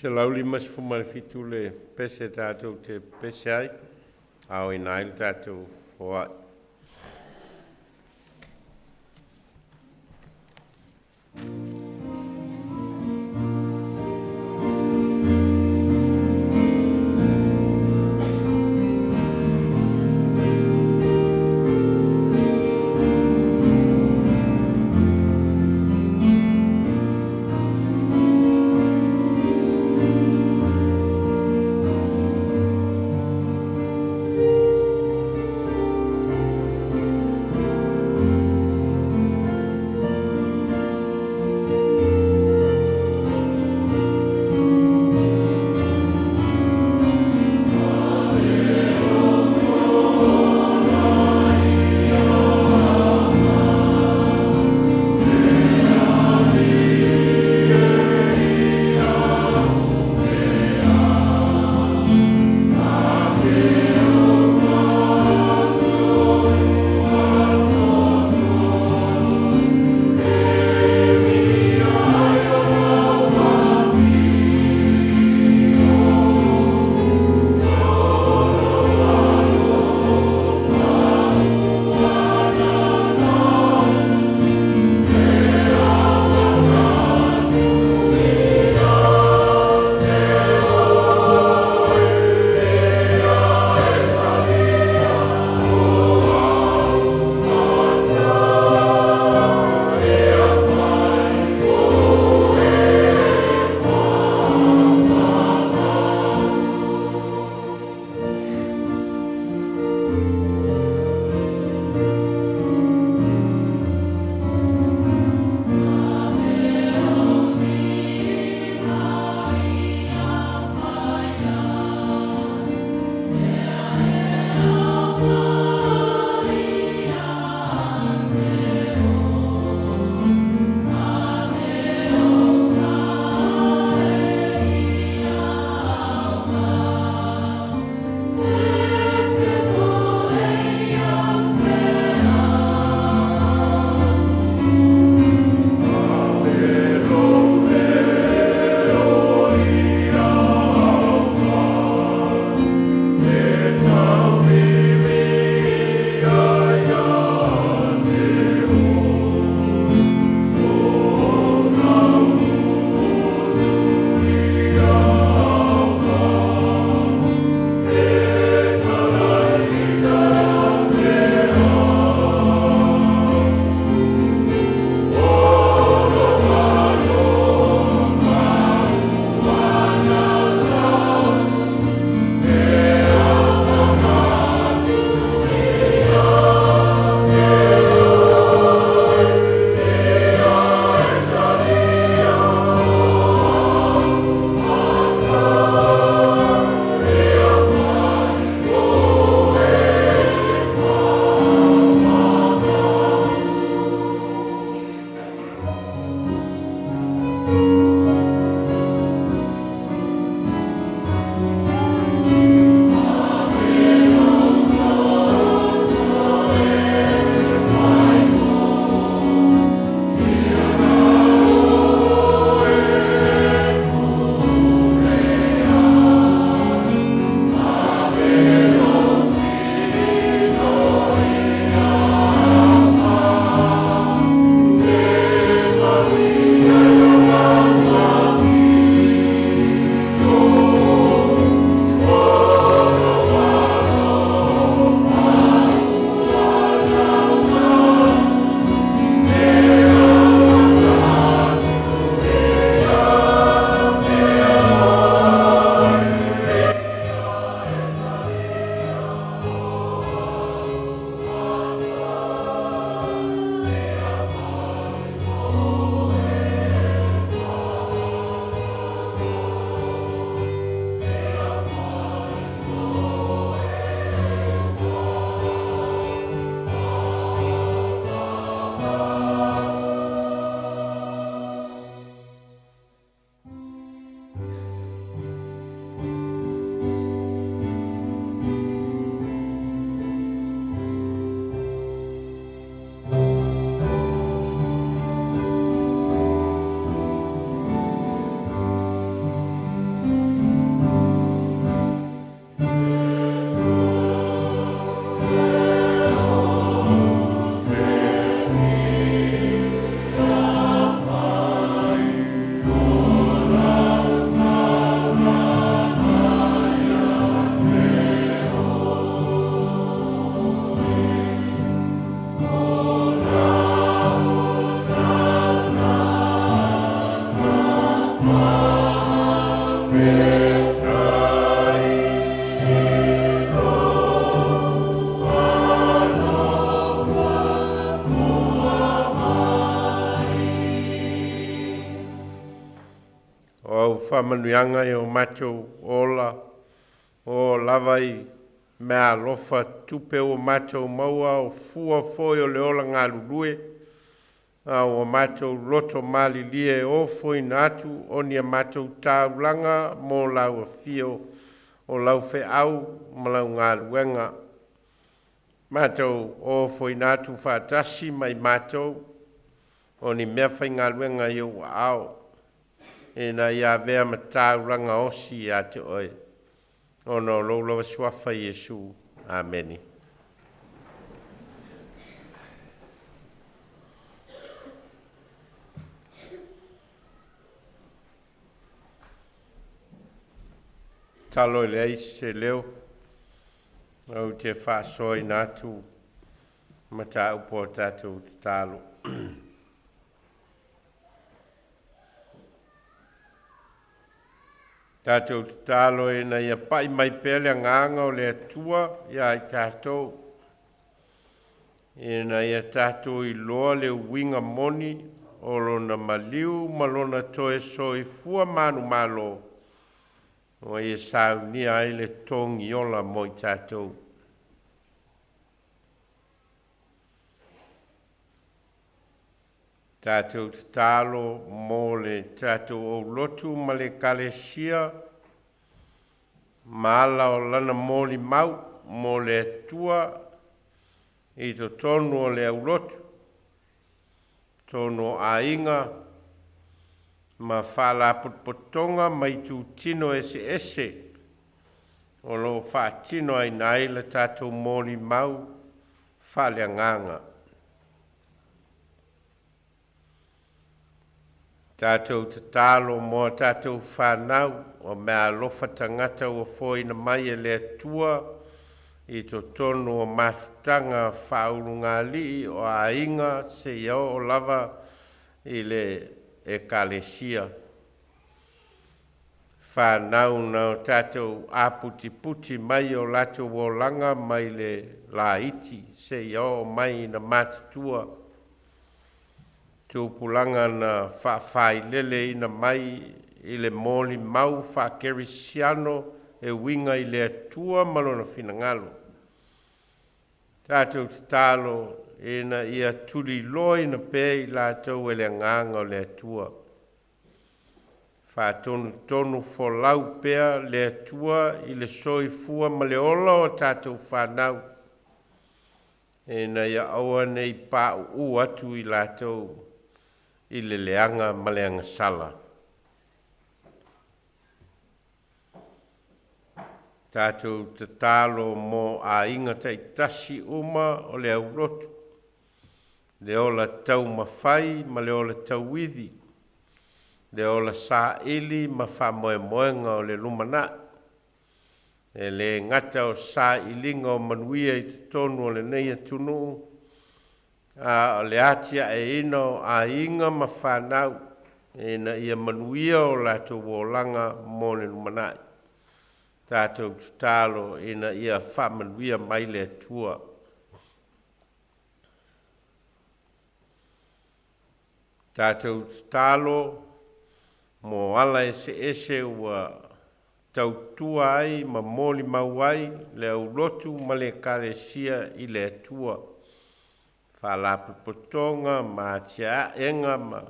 Se lauli mas fumai fitu le pese tātou te pese ai, au i nai le tātou foai. o au whamanuianga i o matou ola, o lavai mea alofa tupe o matou maua o fua foi o le ola ngā lulue, o matou loto mali lie o foi natu o nia matou taulanga mo lau a fio o lau fe au ma lau ngā luenga. Matou o foi natu whaatasi mai matou o ni mea whai ngā luenga i o ao. E na ia vea ma taulanga osi a te oe. O no lolo swafa Yesu. Ameni. Talo le aise leo. Au te whaasoi nātu. Mata upo tātou talo. Tātou talo e na ia pai mai pele nganga o le atua ia i tātou. E na ia tātou i loa le winga moni o lona maliu malona toe soi fua manu malo. O ia Sauniga ai le tongi ola mo i tātou. Tātou talo mo le tātou o Lotu ma le kalesia, ma ala o lana moli mau mo le atua i to tonu o le au Lotu, tonu a inga, ma whala potpotonga mai tu tino ese, o lo wha tino ai nai le tātou moli mau, whale nganga. Tātou te talo mo tātou whanau o mea lofa tangata o foi na mai e le atua i to tonu o mafutanga whaurunga li o a inga se iau o lava i le e kalesia. Whanau na o tātou aputi mai o lato o langa mai le la iti se iau o mai na matutua. Tūpulanga na whawhai lele ina mai i le moli mau whakerisiano e winga i le atua malona whinangalo. Tātou te talo e na ia turi loi na pē i lātou e le nganga o le atua. Whātonu wholau pēa le atua i le soi fua ma le ola o tātou whanau. E na ia aua nei pā u atu i lātou. I le leanga maleanga sala. Tātou te talo mo a inga tai tasi uma o le au Lotu. Le ola Taumafai ma le ola Tauithi. Le ola sa ili ma wha moenga o le lumana. E le ngata o sa ilinga o manuia i tonu o le neia tunu. A le atia e ino a inga ma whanau e na ia manuia o lato wolanga mo le numanai. Tātou talo e na ia whamanuia mai le atua. Tātou talo mo ala ese ua tautua ai ma moli mauai le au Lotu ma le kalesia i le atua. Whalapu potonga, ma tia enga, ma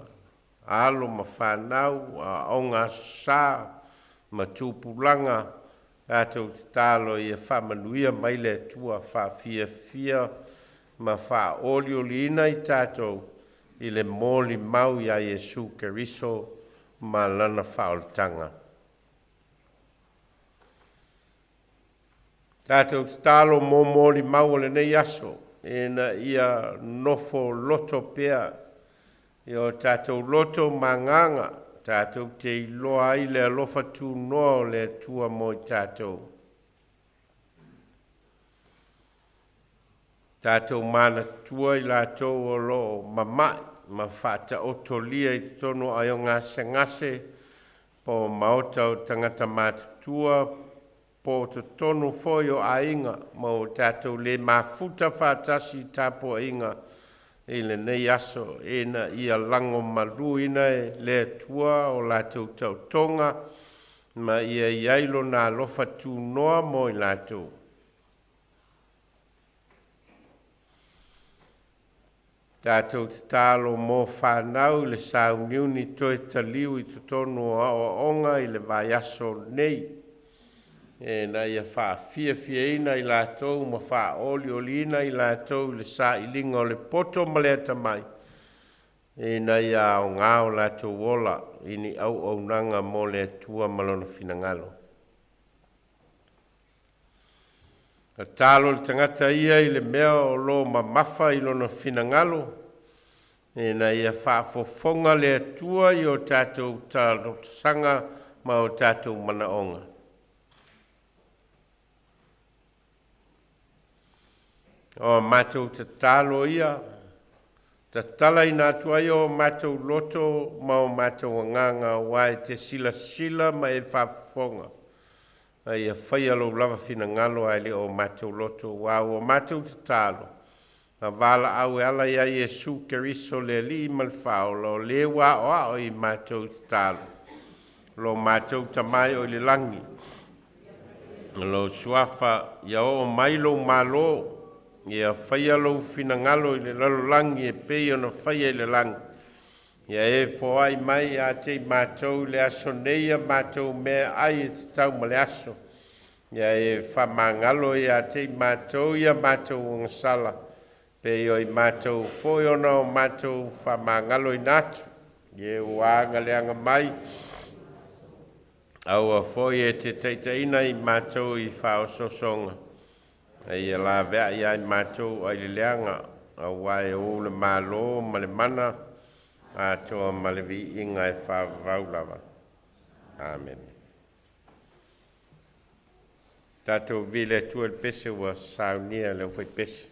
alo, ma whanau, a onga sā, ma tūpulanga, tātou talo i a whamanuia mai le tua whawhia, ma wha oli ina i tātou i le moli mau i a Yesu Keriso, ma lana whaoltanga. Tātou talo mō moli mau le nei aso, e na ia nofo loto pea, i o tātou loto manganga, tātou te iloa ai le alofa tū noa le tua mo i tātou. Tātou mana tua i lātou o lo mamai, ma whata otolia i tono ai o ngase, po maota o tangata mātua, po te tonu foi o ainga, mo tātou le mafuta whātasi tāpo ainga, i le nei aso ina ia lango maluina e le tua o lātou tautonga ma ia iailo nā lofa tūnoa mo i lātou. Tātou te tālo mō whānau le sauniuni toi taliu i tutonu o onga i le vai aso nei. E na ia whaafia ina i lātou ma whaoli olina i lātou le sa i linga o le poto maleta mai. E na ia o ngā o lātou wola ini au nanga mo le tua malona finangalo. A tālo le tangata ia i le mea o lo mamafa i lona finangalo. E na ia whaafofonga le tua i o tātou tālo sanga ma o tātou manaonga. O mātou te tālo ia, te tala i nā tuai o mātou loto ma o mātou nganga wai te sila ma e whaafonga. Ai a whai alo lava fina ngalo ai le o mātou loto wa o mātou te tālo. A wala au e ala ia Jesu Keriso le li malwhao lo le wa o i mātou te tālo. Lo mātou tamai o le langi. Lo suafa ia o mailo malo. Ia whaia lau fina ngalo i le lalo langi e pei ona whaia i le langi. Ia e fōai mai a te mātou le aso neia mātou mea ai e te tau ma le aso. Ia e whamangalo i a te mātou ia mātou o ngasala. Pei o i mātou fōi ona o mātou whamangalo i nātu. Ia e wāanga leanga mai. Au a fōi e te teitaina i mātou i whaososonga. Ai la vea ia i mātou ai le leanga a wai o le mālo ma le mana a toa ma le vi inga e whāvau lava. Amen. Tātou vile tua le pese wa Sauniga le ufai pese.